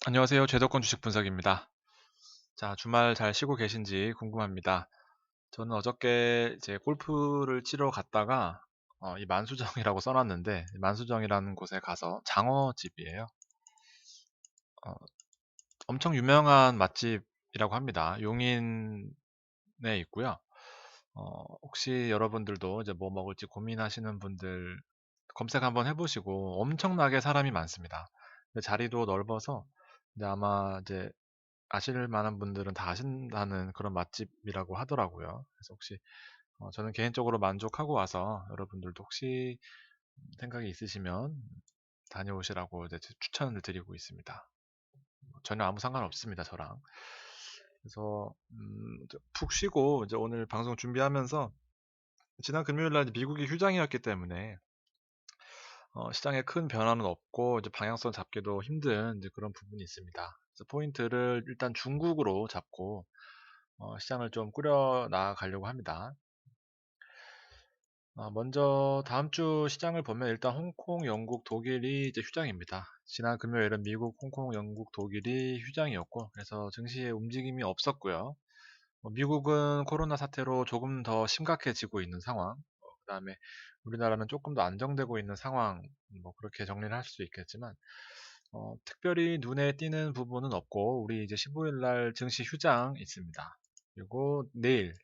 안녕하세요. 제도권 주식 분석입니다. 자, 주말 잘 쉬고 계신지 궁금합니다. 저는 어저께 이제 골프를 치러 갔다가 이 만수정이라고 써놨는데 만수정이라는 곳에 가서 장어집이에요. 어, 엄청 유명한 맛집이라고 합니다. 용인에 있고요. 혹시 여러분들도 이제 뭐 먹을지 고민하시는 분들 검색 한번 해보시고 엄청나게 사람이 많습니다. 근데 자리도 넓어서 이제 아마 이제 아실 만한 분들은 다 아신다는 그런 맛집이라고 하더라고요. 그래서 혹시 저는 개인적으로 만족하고 와서 여러분들도 혹시 생각이 있으시면 다녀오시라고 이제 추천을 드리고 있습니다. 전혀 아무 상관없습니다, 저랑. 그래서 이제 푹 쉬고 이제 오늘 방송 준비하면서 지난 금요일 날 미국이 휴장이었기 때문에 시장에 큰 변화는 없고 이제 방향성 잡기도 힘든 이제 그런 부분이 있습니다. 그래서 포인트를 일단 중국으로 잡고 시장을 좀 꾸려 나가려고 합니다. 먼저 다음 주 시장을 보면 일단 홍콩, 영국, 독일이 이제 휴장입니다. 지난 금요일은 미국, 홍콩, 영국, 독일이 휴장이었고 그래서 증시에 움직임이 없었고요. 미국은 코로나 사태로 조금 더 심각해지고 있는 상황, 그다음에 우리나라는 조금 더 안정되고 있는 상황, 뭐 그렇게 정리를 할 수 있겠지만 특별히 눈에 띄는 부분은 없고 우리 이제 15일 날 증시 휴장 있습니다. 그리고 내일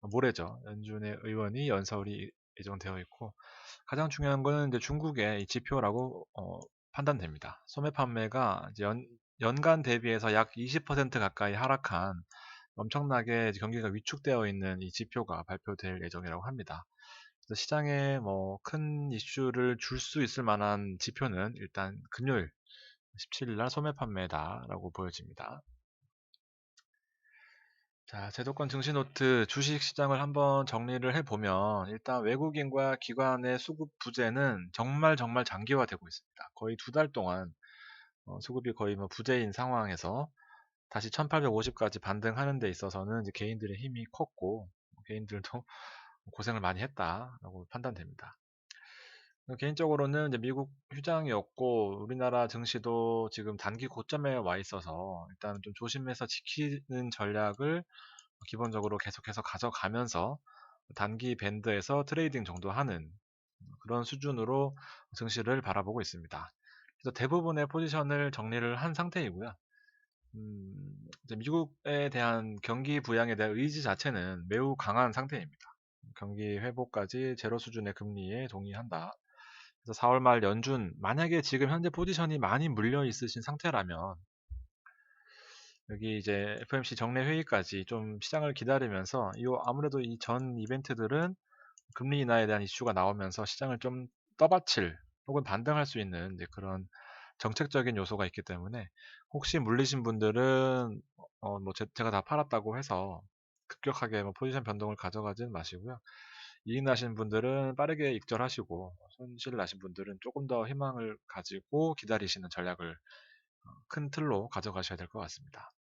모레죠. 연준의 의원이 연설이 예정되어 있고 가장 중요한 거는 이제 중국의 이 지표라고 판단됩니다. 소매 판매가 이제 연간 대비해서 약 20% 가까이 하락한 엄청나게 이제 경기가 위축되어 있는 이 지표가 발표될 예정이라고 합니다. 그래서 시장에 뭐 큰 이슈를 줄 수 있을 만한 지표는 일단 금요일 17일 날 소매 판매다라고 보여집니다. 자, 제도권 증시 노트 주식 시장을 한번 정리를 해보면 일단 외국인과 기관의 수급 부재는 정말 정말 장기화되고 있습니다. 거의 두 달 동안 수급이 거의 뭐 부재인 상황에서 다시 1850까지 반등하는 데 있어서는 이제 개인들의 힘이 컸고 개인들도 고생을 많이 했다라고 판단됩니다. 개인적으로는 이제 미국 휴장이었고 우리나라 증시도 지금 단기 고점에 와 있어서 일단 좀 조심해서 지키는 전략을 기본적으로 계속해서 가져가면서 단기 밴드에서 트레이딩 정도 하는 그런 수준으로 증시를 바라보고 있습니다. 그래서 대부분의 포지션을 정리를 한 상태이고요. 이제 미국에 대한 경기 부양에 대한 의지 자체는 매우 강한 상태입니다. 경기 회복까지 제로 수준의 금리에 동의한다. 그래서 4월 말 연준 만약에 지금 현재 포지션이 많이 물려 있으신 상태라면 여기 이제 FOMC 정례 회의까지 좀 시장을 기다리면서 아무래도 이 전 이벤트들은 금리 인하에 대한 이슈가 나오면서 시장을 좀 떠받칠 혹은 반등할 수 있는 이제 그런 정책적인 요소가 있기 때문에 혹시 물리신 분들은 뭐 제가 다 팔았다고 해서 급격하게 뭐 포지션 변동을 가져가지는 마시고요. 이익 나신 분들은 빠르게 익절하시고 손실 나신 분들은 조금 더 희망을 가지고 기다리시는 전략을 큰 틀로 가져가셔야 될 것 같습니다.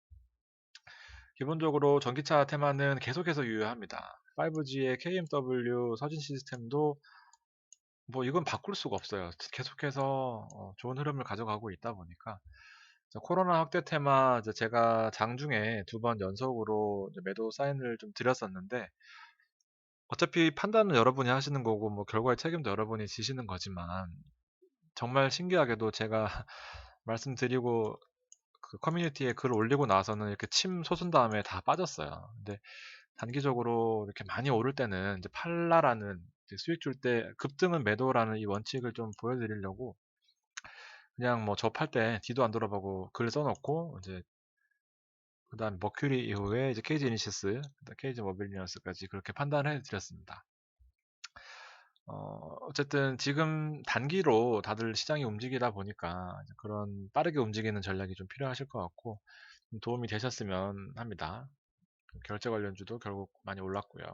기본적으로 전기차 테마는 계속해서 유효합니다. 5G의 KMW 서진 시스템도 뭐 이건 바꿀 수가 없어요. 계속해서 좋은 흐름을 가져가고 있다 보니까 코로나 확대 테마 이제 제가 장중에 두 번 연속으로 이제 매도 사인을 좀 드렸었는데 어차피 판단은 여러분이 하시는 거고 뭐 결과의 책임도 여러분이 지시는 거지만 정말 신기하게도 제가 말씀드리고 그 커뮤니티에 글 올리고 나서는 이렇게 침 솟은 다음에 다 빠졌어요. 근데 단기적으로 이렇게 많이 오를 때는 이제 팔라라는 이제 수익 줄 때 급등은 매도라는 이 원칙을 좀 보여드리려고 그냥 뭐 접할 때 뒤도 안 돌아보고 글 써놓고 이제 그다음 머큐리 이후에 이제 케이지 이니시스, 케이지 모빌리언스까지 그렇게 판단해 드렸습니다. 어쨌든 지금 단기로 다들 시장이 움직이다 보니까 이제 그런 빠르게 움직이는 전략이 좀 필요하실 것 같고 좀 도움이 되셨으면 합니다. 결제 관련주도 결국 많이 올랐고요.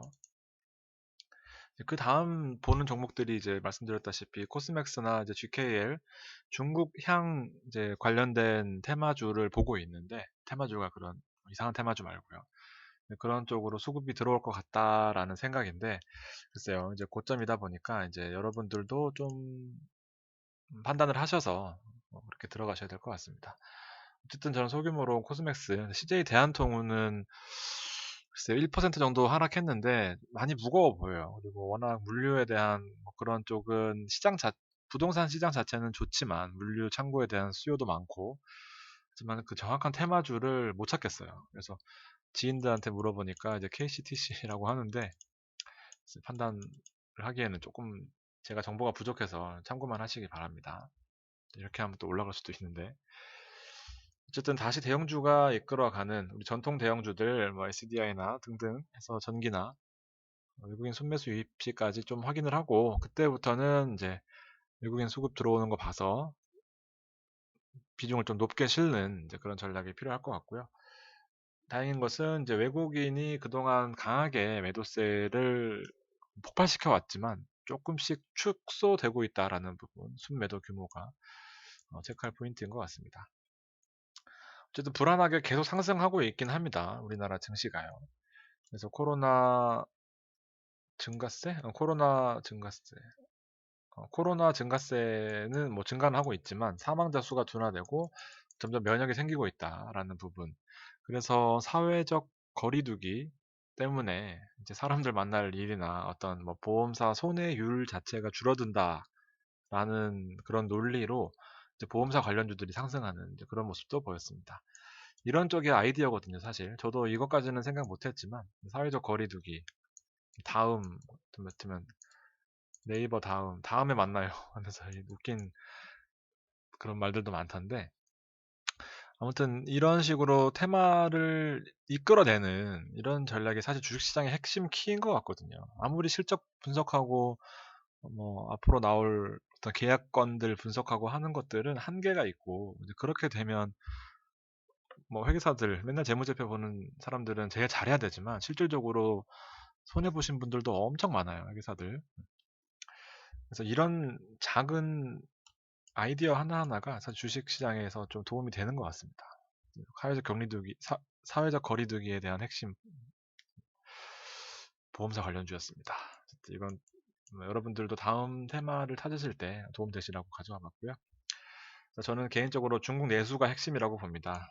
그 다음 보는 종목들이 이제 말씀드렸다시피 코스맥스나 이제 GKL 중국 향 이제 관련된 테마주를 보고 있는데 테마주가 그런 이상한 테마주 말고요. 그런 쪽으로 수급이 들어올 것 같다라는 생각인데 글쎄요. 이제 고점이다 보니까 이제 여러분들도 좀 판단을 하셔서 그렇게 들어가셔야 될 것 같습니다. 어쨌든 저는 소규모로 코스맥스, CJ 대한통운은 글쎄요, 1% 정도 하락했는데 많이 무거워 보여요. 그리고 워낙 물류에 대한 뭐 그런 쪽은 부동산 시장 자체는 좋지만 물류 창고에 대한 수요도 많고 하지만 그 정확한 테마주를 못 찾겠어요. 그래서 지인들한테 물어보니까 이제 KCTC라고 하는데 판단을 하기에는 조금 제가 정보가 부족해서 참고만 하시기 바랍니다. 이렇게 하면 또 올라갈 수도 있는데 어쨌든 다시 대형주가 이끌어가는 우리 전통 대형주들 뭐 SDI나 등등 해서 전기나 외국인 순매수 유입 시까지 좀 확인을 하고 그때부터는 이제 외국인 수급 들어오는 거 봐서 비중을 좀 높게 실는 이제 그런 전략이 필요할 것 같고요. 다행인 것은 이제 외국인이 그동안 강하게 매도세를 폭발시켜 왔지만 조금씩 축소되고 있다라는 부분, 순매도 규모가 체크할 포인트인 것 같습니다. 어쨌든 불안하게 계속 상승하고 있긴 합니다. 우리나라 증시가요. 그래서 코로나 증가세? 코로나 증가세는 뭐 증가는 하고 있지만 사망자 수가 둔화되고 점점 면역이 생기고 있다라는 부분. 그래서 사회적 거리두기 때문에 이제 사람들 만날 일이나 어떤 뭐 보험사 손해율 자체가 줄어든다라는 그런 논리로 이제 보험사 관련주들이 상승하는 이제 그런 모습도 보였습니다. 이런 쪽의 아이디어거든요, 사실. 저도 이것까지는 생각 못했지만 사회적 거리두기 다음 같으면 네이버 다음에 만나요 하면서 웃긴 그런 말들도 많던데 아무튼 이런 식으로 테마를 이끌어내는 이런 전략이 사실 주식시장의 핵심 키인 것 같거든요. 아무리 실적 분석하고 뭐 앞으로 나올 어떤 계약건들 분석하고 하는 것들은 한계가 있고 이제 그렇게 되면 뭐 회계사들 맨날 재무제표 보는 사람들은 제일 잘해야 되지만 실질적으로 손해 보신 분들도 엄청 많아요, 회계사들. 그래서 이런 작은 아이디어 하나하나가 사실 주식시장에서 좀 도움이 되는 것 같습니다. 사회적 거리두기에 대한 핵심 보험사 관련주였습니다. 이건 여러분들도 다음 테마를 찾으실 때 도움 되시라고 가져와 봤고요. 저는 개인적으로 중국 내수가 핵심이라고 봅니다.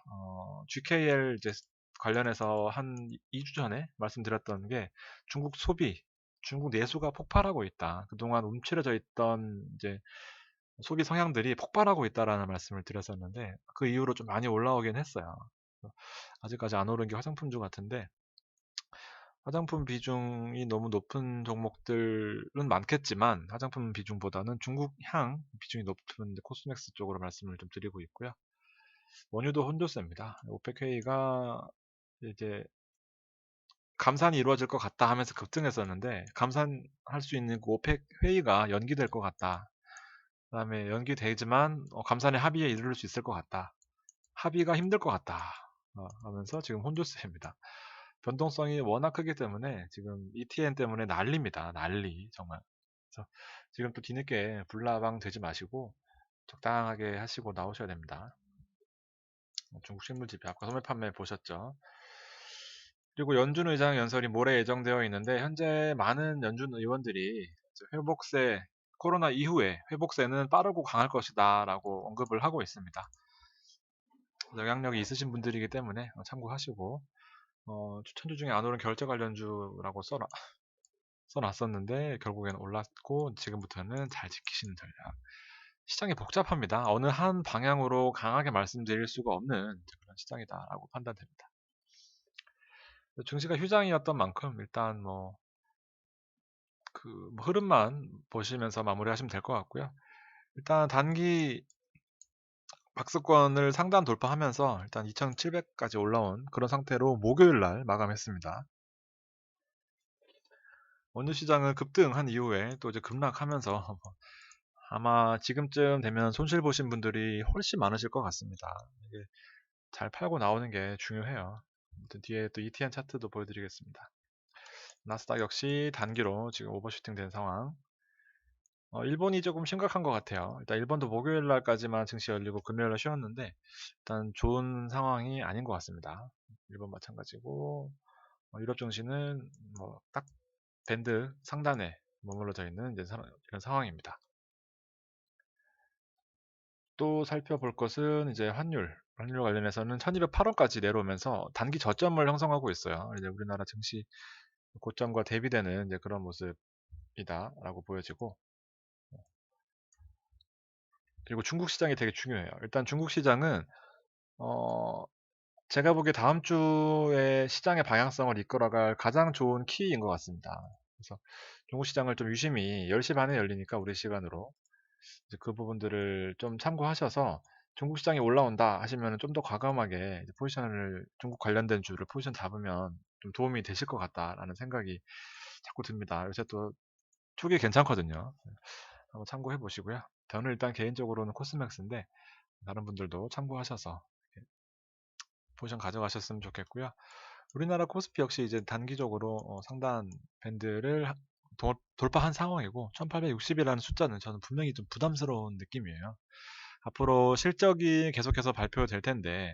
GKL 이제 관련해서 한 2주 전에 말씀드렸던 게 중국 소비, 중국 내수가 폭발하고 있다. 그동안 움츠려져 있던 이제 소비 성향들이 폭발하고 있다라는 말씀을 드렸었는데 그 이후로 좀 많이 올라오긴 했어요. 아직까지 안 오른 게 화장품주 같은데 화장품 비중이 너무 높은 종목들은 많겠지만 화장품 비중보다는 중국 향 비중이 높은 코스맥스 쪽으로 말씀을 좀 드리고 있고요. 원유도 혼조세입니다. 오펙 회의가 이제 감산이 이루어질 것 같다 하면서 급등했었는데 감산할 수 있는 그 오펙 회의가 연기될 것 같다. 그다음에 연기되지만 감산의 합의에 이를 수 있을 것 같다. 합의가 힘들 것 같다. 하면서 지금 혼조세입니다. 변동성이 워낙 크기 때문에 지금 ETN 때문에 난리입니다. 난리 정말. 그래서 지금 또 뒤늦게 불나방 되지 마시고 적당하게 하시고 나오셔야 됩니다. 중국 실물지표 아까 소매 판매 보셨죠? 그리고 연준 의장 연설이 모레 예정되어 있는데 현재 많은 연준 의원들이 회복세 코로나 이후에 회복세는 빠르고 강할 것이다 라고 언급을 하고 있습니다. 영향력이 있으신 분들이기 때문에 참고하시고 추천주 중에 안 오른 결제 관련주라고 써놨었는데 결국에는 올랐고 지금부터는 잘 지키시는 전략. 시장이 복잡합니다. 어느 한 방향으로 강하게 말씀드릴 수가 없는 그런 시장이다라고 판단됩니다. 증시가 휴장이었던 만큼 일단 뭐 흐름만 보시면서 마무리하시면 될 것 같고요. 일단 단기 박스권을 상단 돌파하면서 일단 2,700까지 올라온 그런 상태로 목요일 날 마감했습니다. 원유 시장은 급등한 이후에 또 이제 급락하면서 아마 지금쯤 되면 손실 보신 분들이 훨씬 많으실 것 같습니다. 이게 잘 팔고 나오는 게 중요해요. 아무튼 뒤에 또 ETN 차트도 보여드리겠습니다. 나스닥 역시 단기로 지금 오버슈팅 된 상황. 일본이 조금 심각한 것 같아요. 일단 일본도 목요일 날까지만 증시 열리고 금요일 날 쉬었는데 일단 좋은 상황이 아닌 것 같습니다. 일본 마찬가지고 유럽 증시는 딱 밴드 상단에 머물러져 있는 이제 이런 상황입니다. 또 살펴볼 것은 이제 환율 관련해서는 1208원까지 내려오면서 단기 저점을 형성하고 있어요. 이제 우리나라 증시 고점과 대비되는 이제 그런 모습이다라고 보여지고, 그리고 중국 시장이 되게 중요해요. 일단 중국 시장은 어, 제가 보기에 다음 주에 시장의 방향성을 이끌어갈 가장 좋은 키인 것 같습니다. 그래서 중국 시장을 좀 유심히 10시 반에 열리니까 우리 시간으로 이제 그 부분들을 좀 참고하셔서 중국 시장이 올라온다 하시면 좀 더 과감하게 이제 포지션을 중국 관련된 주를 포지션 잡으면 좀 도움이 되실 것 같다라는 생각이 자꾸 듭니다. 요새 또 투기 괜찮거든요. 한번 참고해 보시고요. 저는 일단 개인적으로는 코스맥스인데 다른 분들도 참고하셔서 포지션 가져가셨으면 좋겠고요. 우리나라 코스피 역시 이제 단기적으로 상단 밴드를 돌파한 상황이고 1860이라는 숫자는 저는 분명히 좀 부담스러운 느낌이에요. 앞으로 실적이 계속해서 발표될 텐데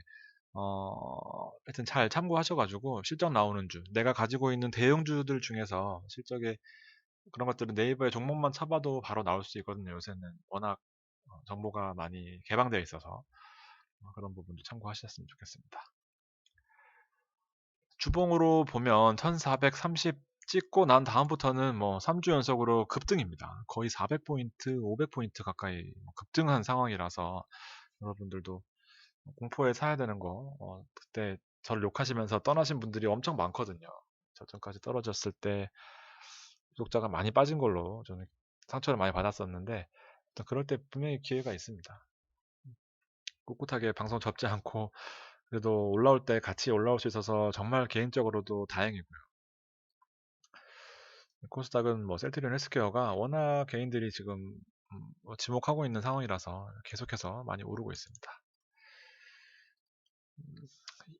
하여튼 잘 참고하셔가지고 실적 나오는 주, 내가 가지고 있는 대형주들 중에서 실적에 그런 것들은 네이버에 종목만 쳐봐도 바로 나올 수 있거든요. 요새는 워낙 정보가 많이 개방되어 있어서 그런 부분도 참고하셨으면 좋겠습니다. 주봉으로 보면 1430 찍고 난 다음부터는 뭐 3주 연속으로 급등입니다. 거의 400포인트, 500포인트 가까이 급등한 상황이라서 여러분들도 공포에 사야 되는 거, 그때 저를 욕하시면서 떠나신 분들이 엄청 많거든요. 저점까지 떨어졌을 때 구독자가 많이 빠진 걸로 저는 상처를 많이 받았었는데, 그럴 때 분명히 기회가 있습니다. 꿋꿋하게 방송 접지 않고 그래도 올라올 때 같이 올라올 수 있어서 정말 개인적으로도 다행이고요. 코스닥은 뭐 셀트리온 헬스케어가 워낙 개인들이 지금 뭐 지목하고 있는 상황이라서 계속해서 많이 오르고 있습니다.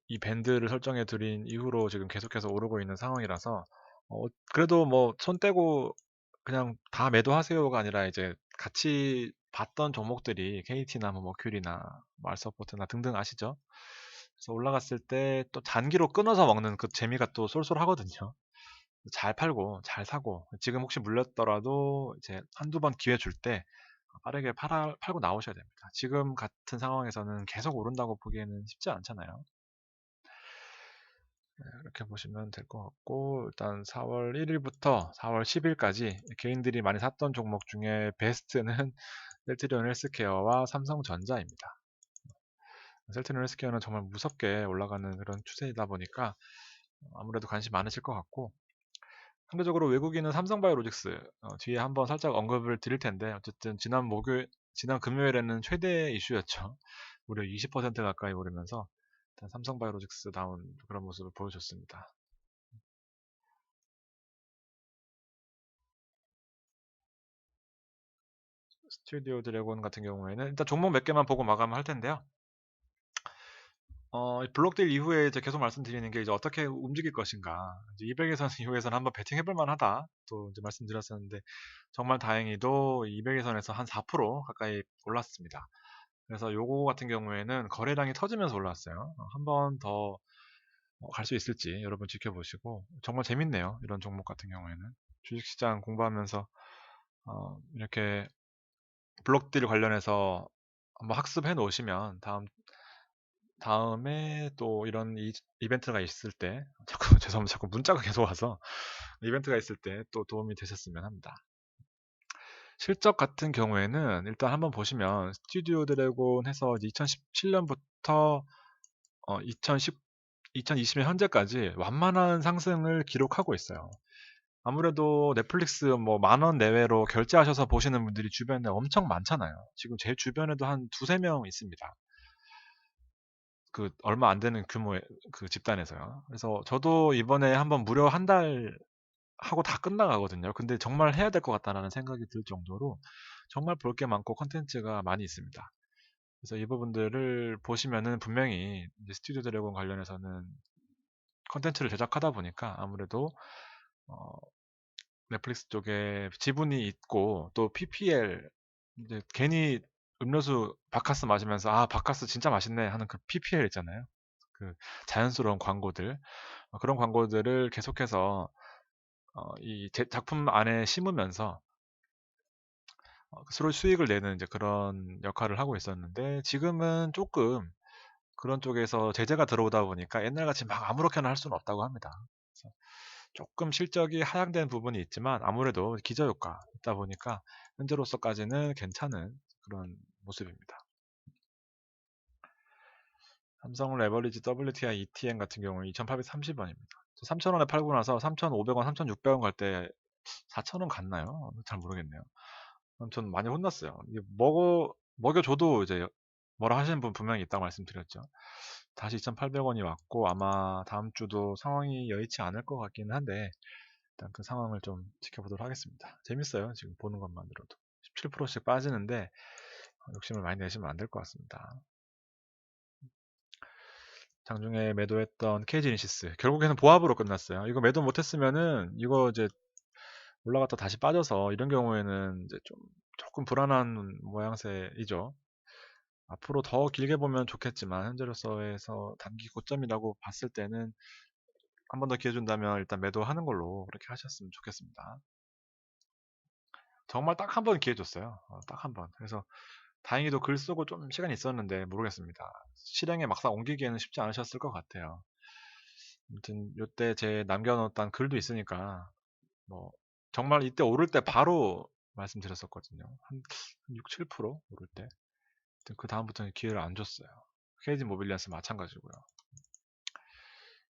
이 밴드를 설정해 드린 이후로 지금 계속해서 오르고 있는 상황이라서 그래도 뭐 손 떼고 그냥 다 매도하세요가 아니라 이제 같이 봤던 종목들이 KT나 뭐 머큐리나 뭐 알서포트나 등등 아시죠? 그래서 올라갔을 때 또 단기로 끊어서 먹는 그 재미가 또 쏠쏠하거든요. 잘 팔고 잘 사고 지금 혹시 물렸더라도 이제 한두 번 기회 줄 때 빠르게 팔고 나오셔야 됩니다. 지금 같은 상황에서는 계속 오른다고 보기에는 쉽지 않잖아요. 이렇게 보시면 될 것 같고 일단 4월 1일부터 4월 10일까지 개인들이 많이 샀던 종목 중에 베스트는 셀트리온 헬스케어와 삼성전자입니다. 셀트리온 헬스케어는 정말 무섭게 올라가는 그런 추세이다 보니까 아무래도 관심 많으실 것 같고 상대적으로 외국인은 삼성바이오로직스 뒤에 한번 살짝 언급을 드릴 텐데 어쨌든 지난 금요일에는 최대 이슈였죠. 무려 20% 가까이 오르면서 일단 삼성바이오로직스 다운 그런 모습을 보여줬습니다. 스튜디오 드래곤 같은 경우에는 일단 종목 몇 개만 보고 마감할 텐데요. 이 블록딜 이후에 이제 계속 말씀드리는 게 이제 어떻게 움직일 것인가. 이제 200에선 이후에서는 한번 배팅 해볼 만하다. 또 이제 말씀드렸었는데 정말 다행히도 200에선에서 한 4% 가까이 올랐습니다. 그래서 요거 같은 경우에는 거래량이 터지면서 올랐어요. 한 번 더 갈 수 있을지 여러분 지켜보시고 정말 재밌네요. 이런 종목 같은 경우에는 주식시장 공부하면서 이렇게 블록딜 관련해서 한번 학습해 놓으시면 다음에 또 이런 이벤트가 있을 때 자꾸 죄송합니다. 자꾸 문자가 계속 와서 이벤트가 있을 때 또 도움이 되셨으면 합니다. 실적 같은 경우에는 일단 한번 보시면 스튜디오 드래곤 해서 2017년부터 2020년 현재까지 완만한 상승을 기록하고 있어요. 아무래도 넷플릭스 뭐 만원 내외로 결제하셔서 보시는 분들이 주변에 엄청 많잖아요. 지금 제 주변에도 한 두세 명 있습니다. 그 얼마 안 되는 규모의 그 집단에서요. 그래서 저도 이번에 한번 무려 한 달 하고 다 끝나가거든요. 근데 정말 해야 될 것 같다라는 생각이 들 정도로 정말 볼 게 많고 컨텐츠가 많이 있습니다. 그래서 이 부분들을 보시면은 분명히 이제 스튜디오 드래곤 관련해서는 컨텐츠를 제작하다 보니까 아무래도 어, 넷플릭스 쪽에 지분이 있고 또 PPL 이제 괜히 음료수 바카스 마시면서 아 바카스 진짜 맛있네 하는 그 PPL 있잖아요. 그 자연스러운 광고들 그런 광고들을 계속해서 이 작품 안에 심으면서 서로 수익을 내는 이제 그런 역할을 하고 있었는데 지금은 조금 그런 쪽에서 제재가 들어오다 보니까 옛날같이 막 아무렇게나 할 수는 없다고 합니다. 그래서 조금 실적이 하향된 부분이 있지만 아무래도 기저효과 있다 보니까 현재로서까지는 괜찮은 그런 모습입니다. 삼성 레버리지 WTI ETN 같은 경우는 2,830원입니다. 3,000원에 팔고 나서 3,500원, 3,600원 갈 때 4,000원 갔나요? 잘 모르겠네요. 아무튼 많이 혼났어요. 이게 먹여줘도 이제 뭐라 하시는 분 분명히 있다고 말씀드렸죠. 다시 2,800원이 왔고 아마 다음 주도 상황이 여의치 않을 것 같기는 한데 일단 그 상황을 좀 지켜보도록 하겠습니다. 재밌어요. 지금 보는 것만으로도. 17%씩 빠지는데 욕심을 많이 내시면 안 될 것 같습니다. 장중에 매도했던 KG이니시스 결국에는 보합으로 끝났어요. 이거 매도 못했으면은 이거 이제 올라갔다 다시 빠져서 이런 경우에는 이제 좀 조금 불안한 모양새이죠. 앞으로 더 길게 보면 좋겠지만 현재로서에서 단기 고점이라고 봤을 때는 한 번 더 기회 준다면 일단 매도하는 걸로 그렇게 하셨으면 좋겠습니다. 정말 딱 한 번 기회 줬어요. 딱 한 번. 그래서 다행히도 글 쓰고 좀 시간이 있었는데 모르겠습니다. 실행에 막상 옮기기에는 쉽지 않으셨을 것 같아요. 아무튼 요때 제 남겨놓었던 글도 있으니까 뭐 정말 이때 오를 때 바로 말씀드렸었거든요. 한 6, 7% 오를 때. 그 다음부터는 기회를 안 줬어요. KG 모빌리언스 마찬가지고요.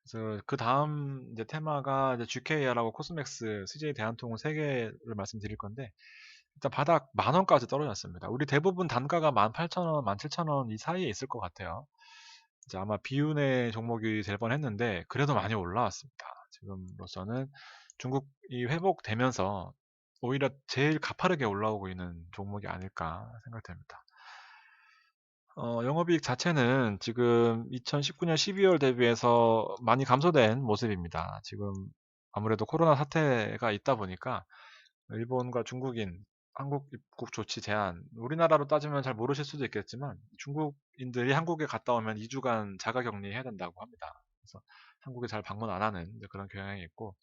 그래서 그 다음 이제 테마가 이제 GKR하고 코스맥스, CJ 대한통운 세 개를 말씀드릴 건데 일단 바닥 10,000원까지 떨어졌습니다. 우리 대부분 단가가 18,000원, 17,000원 이 사이에 있을 것 같아요. 이제 아마 비운의 종목이 될 뻔했는데 그래도 많이 올라왔습니다. 지금으로서는 중국이 회복되면서 오히려 제일 가파르게 올라오고 있는 종목이 아닐까 생각됩니다. 영업이익 자체는 지금 2019년 12월 대비해서 많이 감소된 모습입니다. 지금 아무래도 코로나 사태가 있다 보니까 일본과 중국인 한국 입국 조치 제한, 우리나라로 따지면 잘 모르실 수도 있겠지만 중국인들이 한국에 갔다 오면 2주간 자가격리 해야 된다고 합니다. 그래서 한국에 잘 방문 안 하는 그런 경향이 있고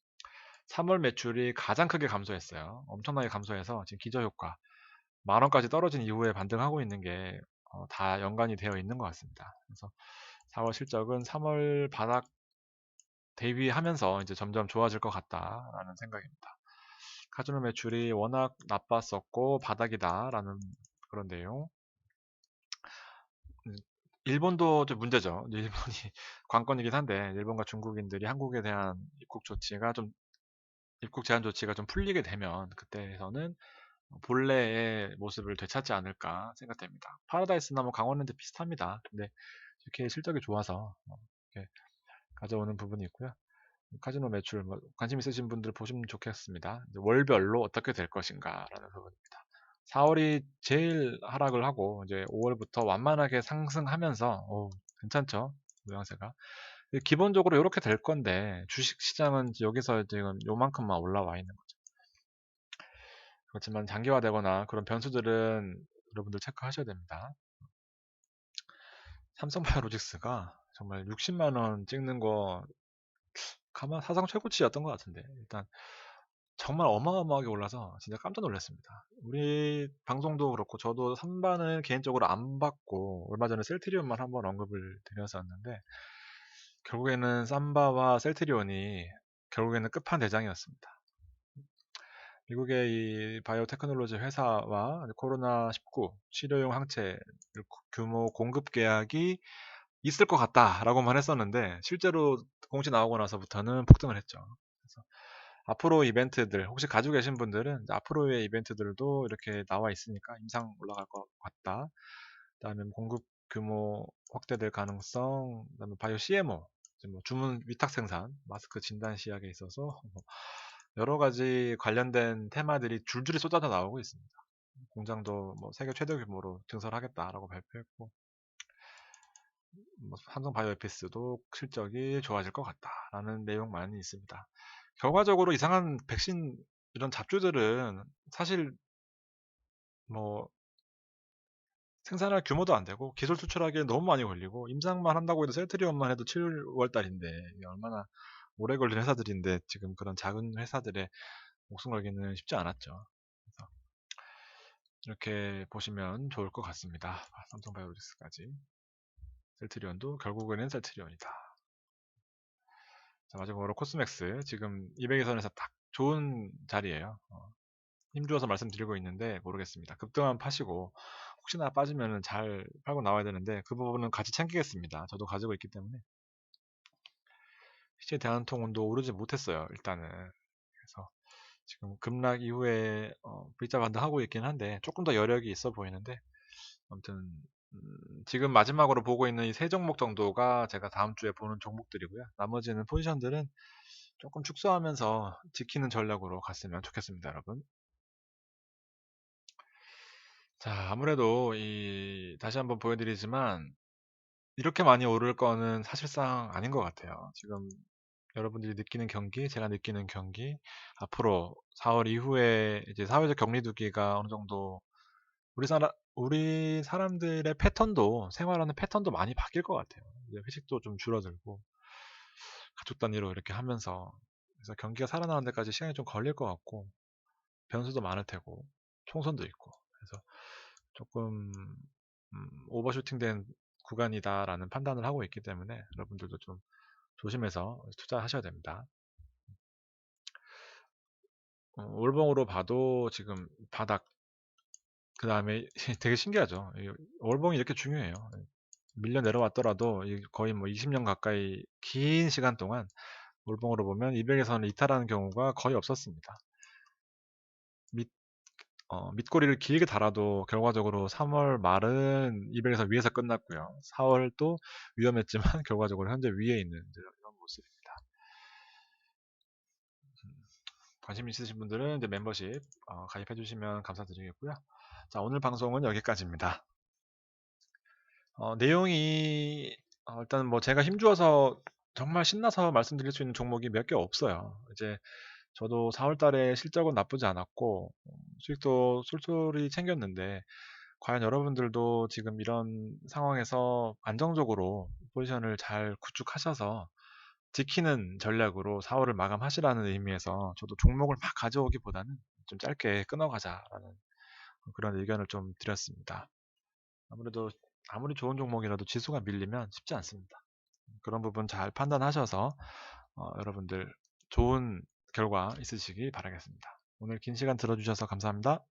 3월 매출이 가장 크게 감소했어요. 엄청나게 감소해서 지금 기저효과 10,000원까지 떨어진 이후에 반등하고 있는 게 다 연관이 되어 있는 것 같습니다. 그래서 4월 실적은 3월 바닥 대비하면서 이제 점점 좋아질 것 같다라는 생각입니다. 카지노 매출이 워낙 나빴었고 바닥이다라는 그런 내용. 음, 일본도 좀 문제죠. 일본이 관건이긴 한데 일본과 중국인들이 한국에 대한 입국 제한 조치가 좀 풀리게 되면 그때에서는 본래의 모습을 되찾지 않을까 생각됩니다. 파라다이스나 뭐 강원랜드 비슷합니다. 근데 이렇게 실적이 좋아서 이렇게 가져오는 부분이 있고요. 카지노 매출 관심 있으신 분들 보시면 좋겠습니다. 월별로 어떻게 될 것인가라는 부분입니다. 4월이 제일 하락을 하고 이제 5월부터 완만하게 상승하면서 괜찮죠? 모양새가. 기본적으로 이렇게 될 건데 주식 시장은 여기서 지금 요만큼만 올라와 있는 거죠. 그렇지만 장기화되거나 그런 변수들은 여러분들 체크하셔야 됩니다. 삼성바이오로직스가 정말 60만 원 찍는 거 가만 사상 최고치였던 것 같은데 일단 정말 어마어마하게 올라서 진짜 깜짝 놀랐습니다. 우리 방송도 그렇고 저도 3반은 개인적으로 안 받고 얼마 전에 셀트리온만 한번 언급을 드렸었는데 결국에는 삼바와 셀트리온이 결국에는 끝판대장이었습니다. 미국의 이 바이오테크놀로지 회사와 코로나19 치료용 항체 규모 공급 계약이 있을 것 같다라고만 했었는데 실제로 공시 나오고 나서부터는 폭등을 했죠. 그래서 앞으로 이벤트들 혹시 가지고 계신 분들은 앞으로의 이벤트들도 이렇게 나와 있으니까 임상 올라갈 것 같다. 그다음에 공급 규모 확대될 가능성, 그다음에 바이오 CMO, 뭐 주문 위탁 생산, 마스크 진단 시약에 있어서 뭐 여러 가지 관련된 테마들이 줄줄이 쏟아져 나오고 있습니다. 공장도 뭐 세계 최대 규모로 증설하겠다라고 발표했고, 뭐 삼성 바이오에피스도 실적이 좋아질 것 같다라는 내용 많이 있습니다. 결과적으로 이상한 백신 이런 잡주들은 사실 뭐 생산할 규모도 안 되고 기술 수출하기에 너무 많이 걸리고 임상만 한다고 해도 셀트리온만 해도 7월 달인데 이게 얼마나 오래 걸린 회사들인데 지금 그런 작은 회사들의 목숨 걸기는 쉽지 않았죠. 그래서 이렇게 보시면 좋을 것 같습니다. 삼성바이오로직스까지. 셀트리온도 결국에는 셀트리온이다. 자, 마지막으로 코스맥스. 지금 200일선에서 딱 좋은 자리예요. 힘주어서 말씀드리고 있는데 모르겠습니다. 급등하면 파시고 혹시나 빠지면 잘 팔고 나와야 되는데 그 부분은 같이 챙기겠습니다. 저도 가지고 있기 때문에. 실제 대한통운도 오르지 못했어요. 일단은. 그래서 지금 급락 이후에 V자 반등 하고 있긴 한데 조금 더 여력이 있어 보이는데 아무튼 지금 마지막으로 보고 있는 이 세 종목 정도가 제가 다음 주에 보는 종목들이고요. 나머지는 포지션들은 조금 축소하면서 지키는 전략으로 갔으면 좋겠습니다, 여러분. 자, 아무래도 다시 한번 보여드리지만 이렇게 많이 오를 거는 사실상 아닌 것 같아요. 지금 여러분들이 느끼는 경기, 제가 느끼는 경기, 앞으로 4월 이후에 이제 사회적 격리 두기가 어느 정도 우리 사람들의 패턴도, 생활하는 패턴도 많이 바뀔 것 같아요. 이제 회식도 좀 줄어들고, 가족 단위로 이렇게 하면서, 그래서 경기가 살아나는 데까지 시간이 좀 걸릴 것 같고, 변수도 많을 테고, 총선도 있고, 그래서 조금, 오버슈팅된 구간이다라는 판단을 하고 있기 때문에 여러분들도 좀 조심해서 투자하셔야 됩니다. 월봉으로 봐도 지금 바닥, 그 다음에 되게 신기하죠. 월봉이 이렇게 중요해요. 밀려 내려왔더라도 거의 뭐 20년 가까이 긴 시간 동안 월봉으로 보면 200에서는 이탈하는 경우가 거의 없었습니다. 밑꼬리를 길게 달아도 결과적으로 3월 말은 200에서 위에서 끝났고요. 4월도 위험했지만 결과적으로 현재 위에 있는 이런 모습입니다. 관심 있으신 분들은 이제 멤버십 가입해 주시면 감사드리겠고요. 자, 오늘 방송은 여기까지입니다. 내용이 일단 뭐 제가 힘주어서 정말 신나서 말씀드릴 수 있는 종목이 몇 개 없어요. 이제 저도 4월 달에 실적은 나쁘지 않았고 수익도 쏠쏠히 챙겼는데 과연 여러분들도 지금 이런 상황에서 안정적으로 포지션을 잘 구축하셔서 지키는 전략으로 4월을 마감하시라는 의미에서 저도 종목을 막 가져오기보다는 좀 짧게 끊어가자라는 그런 의견을 좀 드렸습니다. 아무래도 아무리 좋은 종목이라도 지수가 밀리면 쉽지 않습니다. 그런 부분 잘 판단하셔서 여러분들 좋은 결과 있으시기 바라겠습니다. 오늘 긴 시간 들어주셔서 감사합니다.